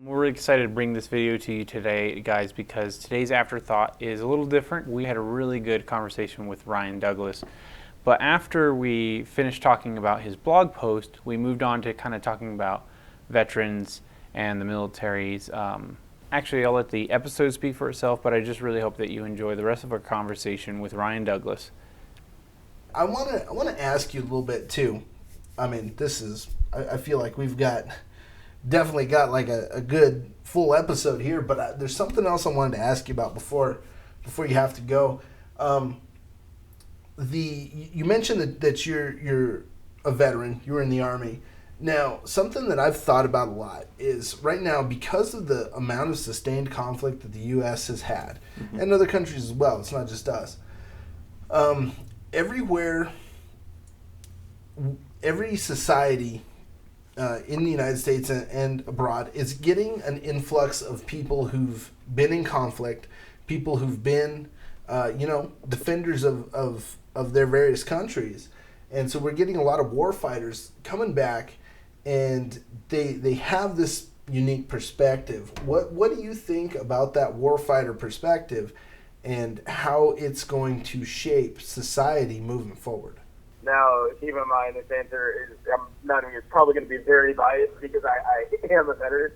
We're excited to bring this video to you today, guys, because today's Afterthought is a little different. We had a really good conversation with Ryan Douglas, but after we finished talking about his blog post, we moved on to kind of talking about veterans and the militaries. Actually, I'll let the episode speak for itself, but I just really hope that you enjoy the rest of our conversation with Ryan Douglas. I want to ask you a little bit too. I mean, I feel like we've definitely got like a good full episode here, but there's something else I wanted to ask you about before you have to go. You mentioned that you're a veteran. You were in the Army. Now, something that I've thought about a lot is right now, because of the amount of sustained conflict that the U.S. has had, and other countries as well, it's not just us. Everywhere, every society in the United States and abroad is getting an influx of people who've been in conflict, people who've been, defenders of their various countries. And so we're getting a lot of war fighters coming back, and they have this unique perspective. What do you think about that warfighter perspective and how it's going to shape society moving forward? Now, keep in mind, this answer is it's probably going to be very biased because I am a veteran.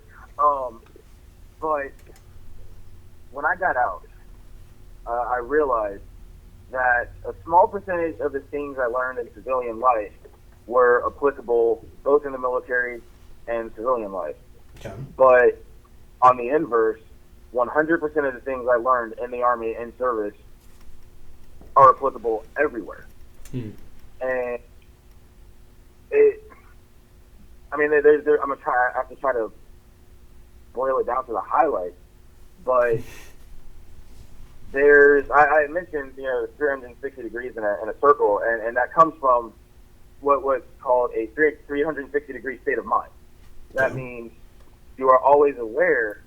But when I got out, I realized that a small percentage of the things I learned in civilian life were applicable both in the military and civilian life. Okay. But on the inverse, 100% of the things I learned in the Army and service are applicable everywhere. And I have to try to boil it down to the highlights, but I mentioned, 360 degrees in a circle, and that comes from what's called a 360 degree state of mind. That means you are always aware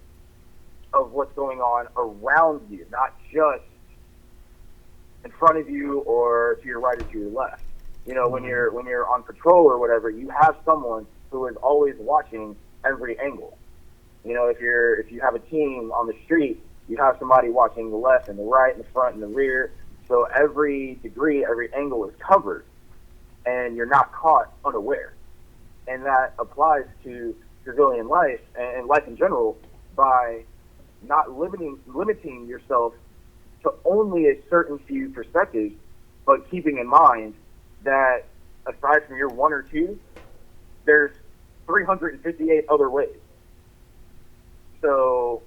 of what's going on around you, not just in front of you or to your right or to your left. When you're on patrol or whatever, you have someone who is always watching every angle. If you have a team on the street, you have somebody watching the left and the right and the front and the rear. So every degree, every angle is covered, and you're not caught unaware. And that applies to civilian life and life in general by not limiting yourself to only a certain few perspectives, but keeping in mind that aside from your one or two, there's 358 other ways. So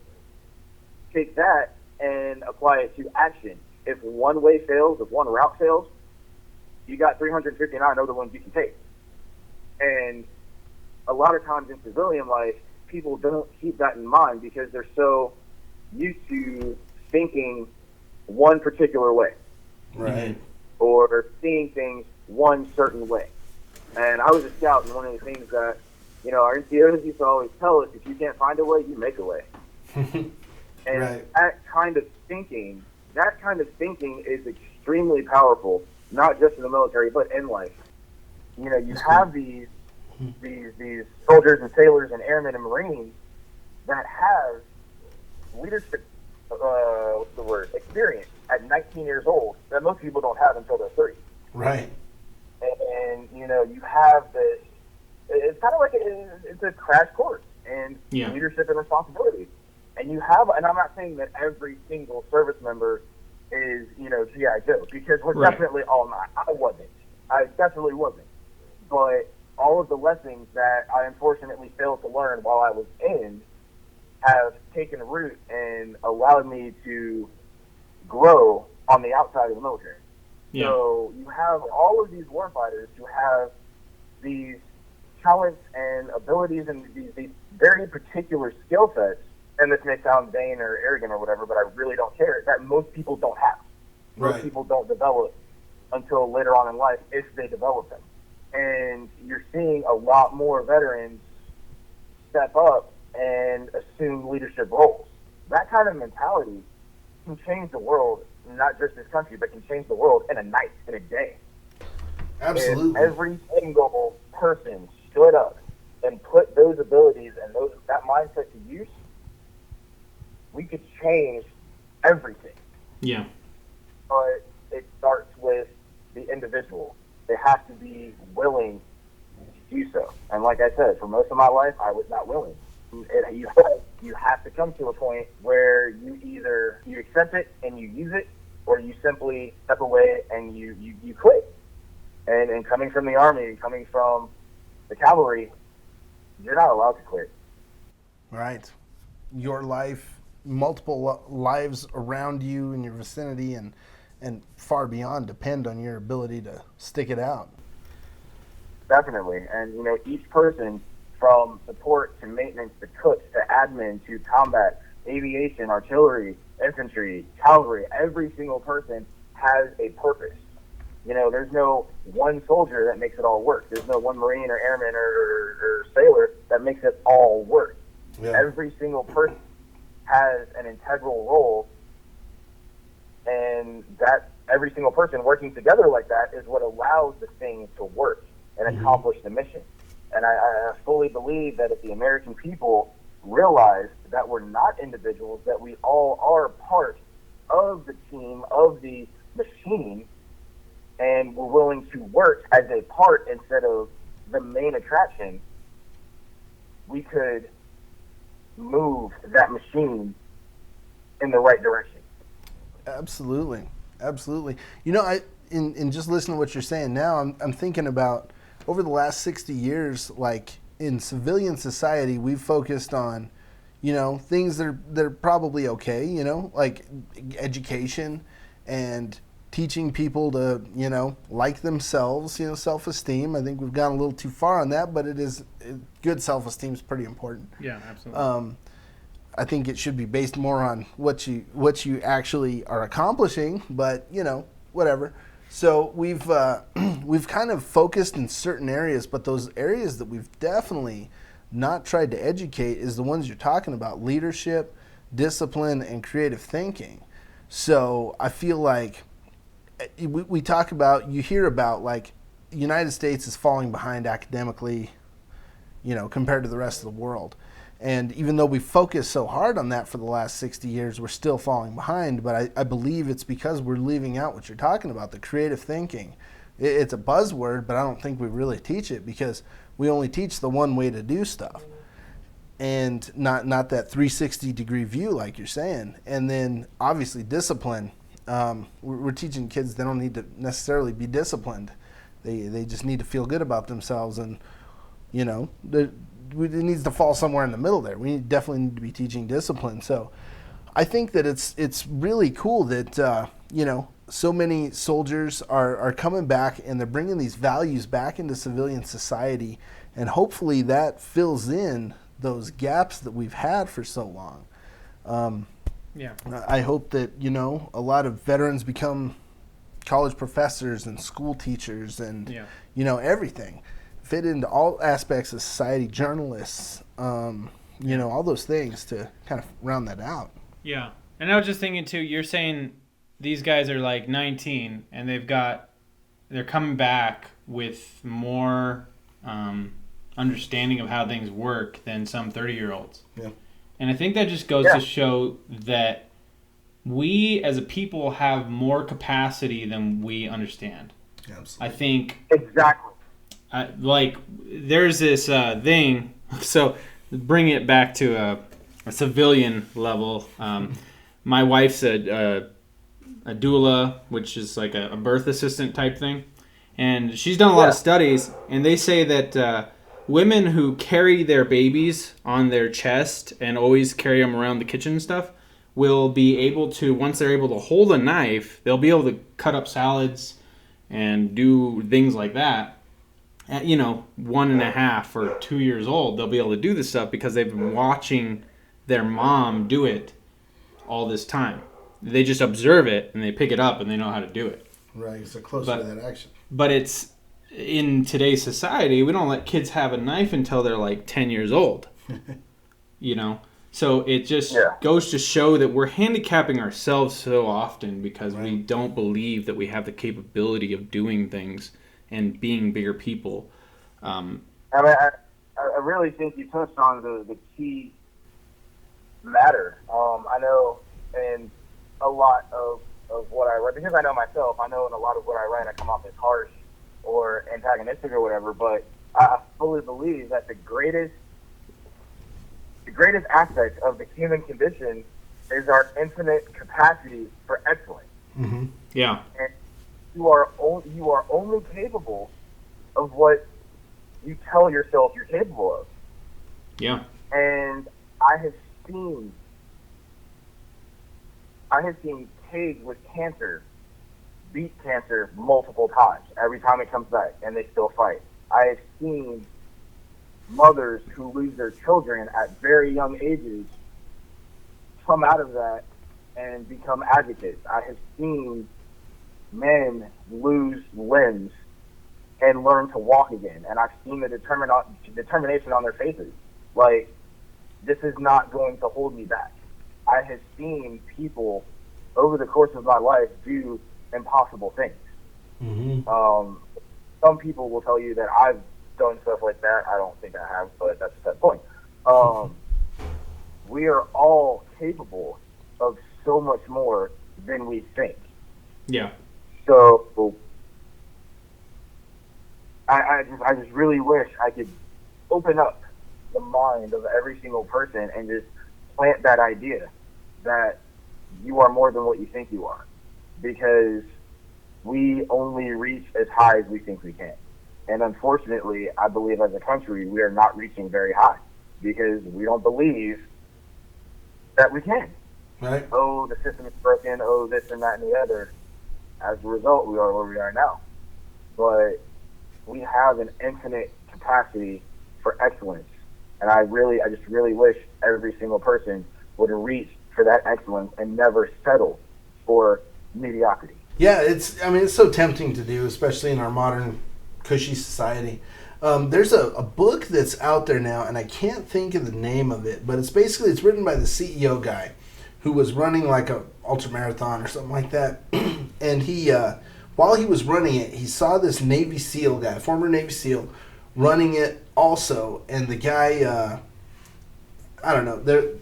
take that and apply it to action. If one way fails, if one route fails, you got 359 other ones you can take. And a lot of times in civilian life, people don't keep that in mind because they're so used to thinking one particular way. Right. Or seeing things one certain way. And I was a scout, and one of the things that, our NCOs used to always tell us, if you can't find a way, you make a way. And right. that kind of thinking is extremely powerful, not just in the military, but in life. You have these soldiers and sailors and airmen and Marines that have leadership experience at 19 years old that most people don't have until they're 30. Right. And you have this, it's kind of like it's a crash course in leadership and responsibility. And and I'm not saying that every single service member is, G.I. Joe, because we're definitely all not. I definitely wasn't. But all of the lessons that I unfortunately failed to learn while I was in have taken root and allowed me to grow on the outside of the military. Yeah. So you have all of these warfighters who have these talents and abilities and these very particular skill sets, and this may sound vain or arrogant or whatever, but I really don't care, that most people don't have. Most people don't develop until later on in life, if they develop them. And you're seeing a lot more veterans step up and assume leadership roles. That kind of mentality can change the world, not just this country, but can change the world in a night, in a day. Absolutely. If every single person stood up and put those abilities and that mindset to use, we could change everything. Yeah. But it starts with the individual. They have to be willing to do so. And like I said, for most of my life, I was not willing. You have to come to a point where you accept it and you use it, or you simply step away and you quit. And coming from the Army and coming from the cavalry, you're not allowed to quit. Right. Your life, multiple lives around you in your vicinity and far beyond depend on your ability to stick it out. Definitely. And, each person, from support to maintenance to cooks to admin to combat, aviation, artillery, infantry, cavalry, every single person has a purpose. There's no one soldier that makes it all work. There's no one Marine or airman or sailor that makes it all work. Yeah. Every single person has an integral role, and that every single person working together like that is what allows the thing to work and accomplish the mission. And I fully believe that if the American people realize that we're not individuals, that we all are part of the team, of the machine, and we're willing to work as a part instead of the main attraction, we could move that machine in the right direction. Absolutely. In just listening to what you're saying now, I'm thinking about over the last 60 years, like in civilian society, we've focused on, things that are probably okay, like education and teaching people to, like themselves, self-esteem. I think we've gone a little too far on that, but good self-esteem is pretty important. Yeah, absolutely. I think it should be based more on what you actually are accomplishing, but whatever. So we've kind of focused in certain areas, but those areas that we've definitely not tried to educate is the ones you're talking about: leadership, discipline, and creative thinking. So I feel like we talk about, you hear about, like, the United States is falling behind academically, compared to the rest of the world. And even though we focused so hard on that for the last 60 years, we're still falling behind. But I believe it's because we're leaving out what you're talking about, the creative thinking. It's a buzzword, but I don't think we really teach it, because we only teach the one way to do stuff, and not that 360-degree view like you're saying. And then obviously discipline. We're teaching kids they don't need to necessarily be disciplined. They just need to feel good about themselves, and it needs to fall somewhere in the middle there. We definitely need to be teaching discipline. So I think that it's really cool that so many soldiers are coming back, and they're bringing these values back into civilian society, and hopefully that fills in those gaps that we've had for so long. Yeah. I hope that, a lot of veterans become college professors and school teachers and, everything. Fit into all aspects of society, journalists, all those things to kind of round that out. Yeah. And I was just thinking, too, you're saying these guys are like 19 and they're coming back with more understanding of how things work than some 30-year-olds. Yeah. And I think that just goes to show that we as a people have more capacity than we understand. Absolutely. I think... Exactly. There's this thing, so bring it back to a civilian level. My wife's a doula, which is like a birth assistant type thing. And she's done a lot of studies, and they say that... women who carry their babies on their chest and always carry them around the kitchen and stuff will be able to, once they're able to hold a knife, they'll be able to cut up salads and do things like that. At 1.5 or 2 years old, they'll be able to do this stuff because they've been watching their mom do it all this time. They just observe it and they pick it up and they know how to do it. Right, so closer to that action. But it's... in today's society, we don't let kids have a knife until they're like 10 years old. So it just goes to show that we're handicapping ourselves so often because we don't believe that we have the capability of doing things and being bigger people. I I really think you touched on the key matter. I know in a lot of what I write, because I know myself, I know in a lot of what I write I come off as harsh or antagonistic or whatever, but I fully believe that the greatest aspect of the human condition is our infinite capacity for excellence. Mm-hmm. Yeah. And you are only capable of what you tell yourself you're capable of. Yeah. And I have seen kids with cancer beat cancer multiple times. Every time it comes back, and they still fight. I have seen mothers who lose their children at very young ages come out of that and become advocates. I have seen men lose limbs and learn to walk again, and I've seen the determination on their faces. Like, this is not going to hold me back. I have seen people over the course of my life do impossible things. Mm-hmm. Some people will tell you that I've done stuff like that. I don't think I have, but that's the point. We are all capable of so much more than we think. Yeah. So I just really wish I could open up the mind of every single person and just plant that idea that you are more than what you think you are, because we only reach as high as we think we can. And unfortunately, I believe as a country, we are not reaching very high because we don't believe that we can. Right. Oh, the system is broken. Oh, this and that and the other. As a result, we are where we are now. But we have an infinite capacity for excellence. And I just really wish every single person would reach for that excellence and never settle for mediocrity. Yeah, it's so tempting to do, especially in our modern cushy society. There's a book that's out there now, and I can't think of the name of it, but it's written by the CEO guy who was running like a ultramarathon or something like that. And he, while he was running it, he saw this Navy SEAL guy, former Navy SEAL, running it also. And the guy, I don't know,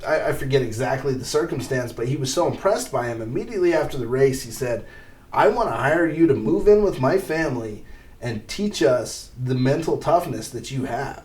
I forget exactly the circumstance, but he was so impressed by him. Immediately after the race, he said, I want to hire you to move in with my family and teach us the mental toughness that you have.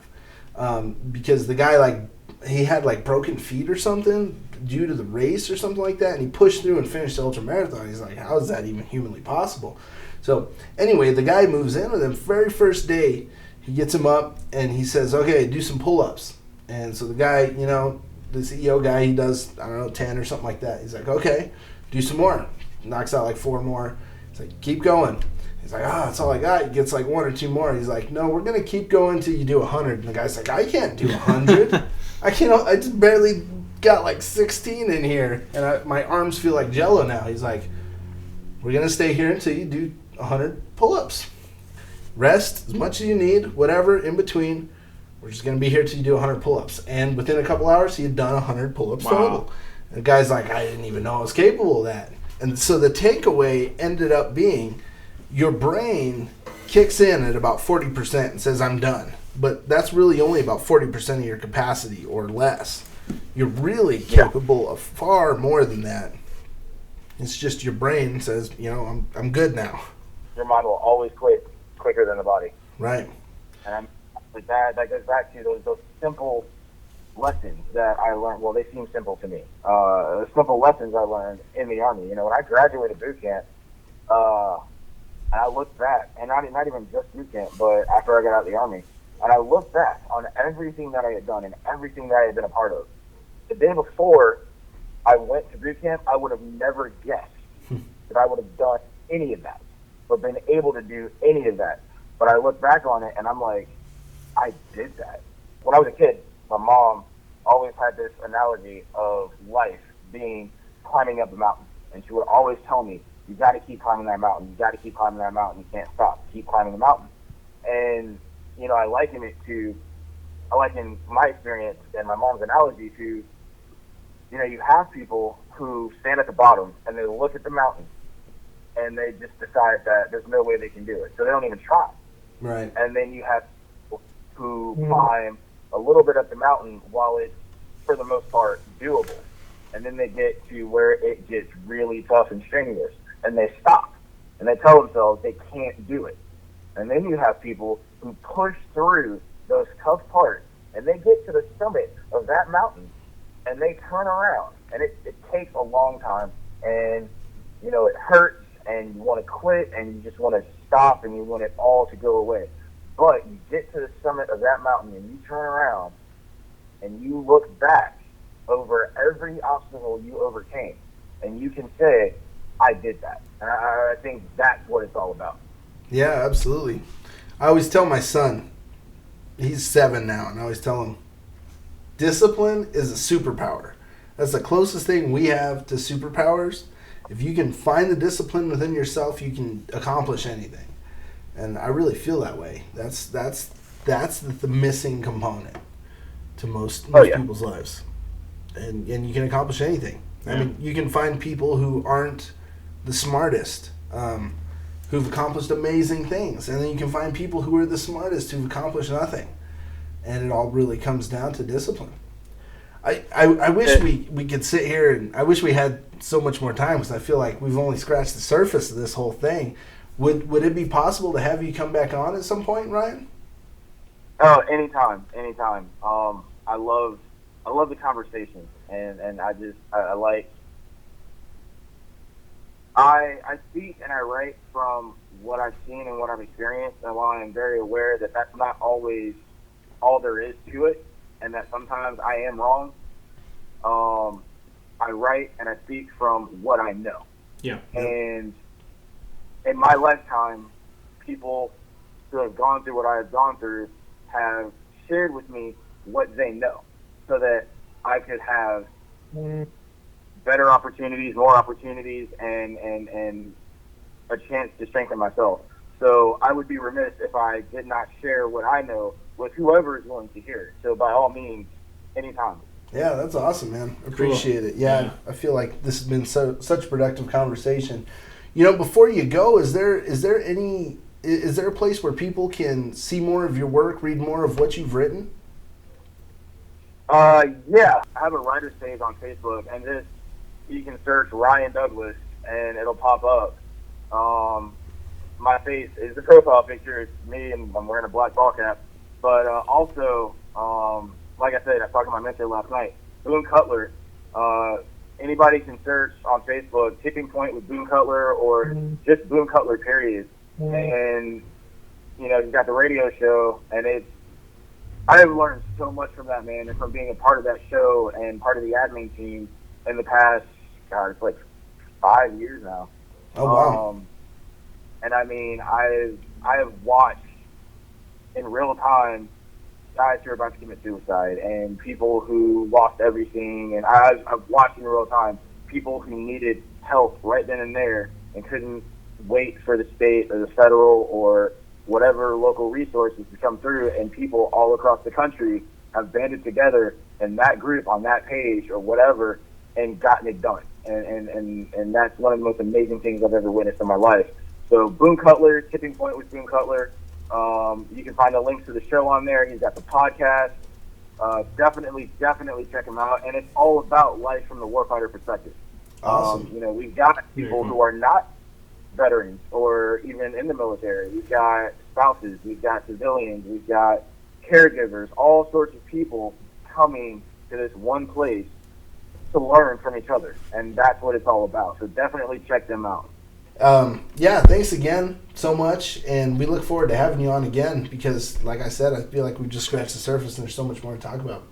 Because the guy, he had broken feet or something due to the race or something like that, and he pushed through and finished the ultramarathon. He's like, how is that even humanly possible? So anyway, the guy moves in with him. Very first day, he gets him up and he says, okay, do some pull-ups. And so the guy, the CEO guy, he does, 10 or something like that. He's like, okay, do some more. Knocks out 4 more. He's like, keep going. He's like, that's all I got. He gets 1 or 2 more. He's like, no, we're going to keep going until you do 100. And the guy's like, I can't do 100. I just barely got 16 in here. And my arms feel like jello now. He's like, we're going to stay here until you do 100 pull-ups. Rest as much as you need, whatever in between. We're just going to be here till you do 100 pull-ups. And within a couple hours, he had done 100 pull-ups total. And the guy's like, I didn't even know I was capable of that. And so the takeaway ended up being your brain kicks in at about 40% and says, I'm done. But that's really only about 40% of your capacity or less. You're really capable of far more than that. It's just your brain says, I'm good now. Your mind will always quit quicker than the body. Right. And that goes back to those simple lessons that I learned. Well, they seem simple to me. Simple lessons I learned in the Army. When I graduated boot camp, and I looked back, and not even just boot camp, but after I got out of the Army, and I looked back on everything that I had done and everything that I had been a part of. The day before I went to boot camp, I would have never guessed that I would have done any of that, or been able to do any of that. But I look back on it, and I'm like, I did that. When I was a kid, my mom always had this analogy of life being climbing up a mountain. And she would always tell me, you got to keep climbing that mountain. You got to keep climbing that mountain. You can't stop. Keep climbing the mountain. And, I liken my experience and my mom's analogy to, you have people who stand at the bottom and they look at the mountain and they just decide that there's no way they can do it. So they don't even try. Right. And then you have people who climb a little bit up the mountain while it's, for the most part, doable. And then they get to where it gets really tough and strenuous, and they stop. And they tell themselves they can't do it. And then you have people who push through those tough parts, and they get to the summit of that mountain, and they turn around. And it takes a long time, and, you know, it hurts, and you want to quit, and you just want to stop, and you want it all to go away. But you get to the summit of that mountain, and you turn around, and you look back over every obstacle you overcame, and you can say, I did that. And I think that's what it's all about. Yeah, absolutely. I always tell my son, he's 7 now, and I always tell him, discipline is a superpower. That's the closest thing we have to superpowers. If you can find the discipline within yourself, you can accomplish anything. And I really feel that way. That's the missing component to most people's lives. And you can accomplish anything. Yeah. I mean, you can find people who aren't the smartest, who've accomplished amazing things. And then you can find people who are the smartest who've accomplished nothing. And it all really comes down to discipline. I wish we could sit here, and I wish we had so much more time, because I feel like we've only scratched the surface of this whole thing. Would it be possible to have you come back on at some point, Ryan? Oh, anytime. I love the conversation, and I speak and I write from what I've seen and what I've experienced, and while I'm very aware that that's not always all there is to it, and that sometimes I am wrong, I write and I speak from what I know. Yeah. And in my lifetime, people who have gone through what I have gone through have shared with me what they know, so that I could have better opportunities, more opportunities, and a chance to strengthen myself. So I would be remiss if I did not share what I know with whoever is willing to hear it. So by all means, anytime. Yeah, that's awesome, man. Appreciate it. Yeah, I feel like this has been such a productive conversation. You know, before you go, is there a place where people can see more of your work, read more of what you've written? Yeah, I have a writer's page on Facebook, and you can search Ryan Douglas, and it'll pop up. My face is the profile picture. It's me, and I'm wearing a black ball cap. But also, like I said, I talked to my mentor last night, Boone Cutler. Anybody can search on Facebook Tipping Point with Boone Cutler, or just Boone Cutler, period. And, you know, he's got the radio show, and I have learned so much from that man, and from being a part of that show and part of the admin team in the past, it's like 5 years now. Oh, wow. And I mean, I have watched in real time guys who are about to commit suicide, and people who lost everything, and I've watched in real time people who needed help right then and there and couldn't wait for the state or the federal or whatever local resources to come through, and people all across the country have banded together in that group on that page or whatever and gotten it done. And that's one of the most amazing things I've ever witnessed in my life. So Boone Cutler, Tipping Point with Boone Cutler. You can find the links to the show on there. He's got the podcast. Definitely check him out. And it's all about life from the Warfighter perspective. Awesome. You know, we've got people who are not veterans or even in the military. We've got spouses. We've got civilians. We've got caregivers. All sorts of people coming to this one place to learn from each other. And that's what it's all about. So definitely check them out. Yeah, thanks again so much, and we look forward to having you on again, because like I said, I feel like we've just scratched the surface and there's so much more to talk about.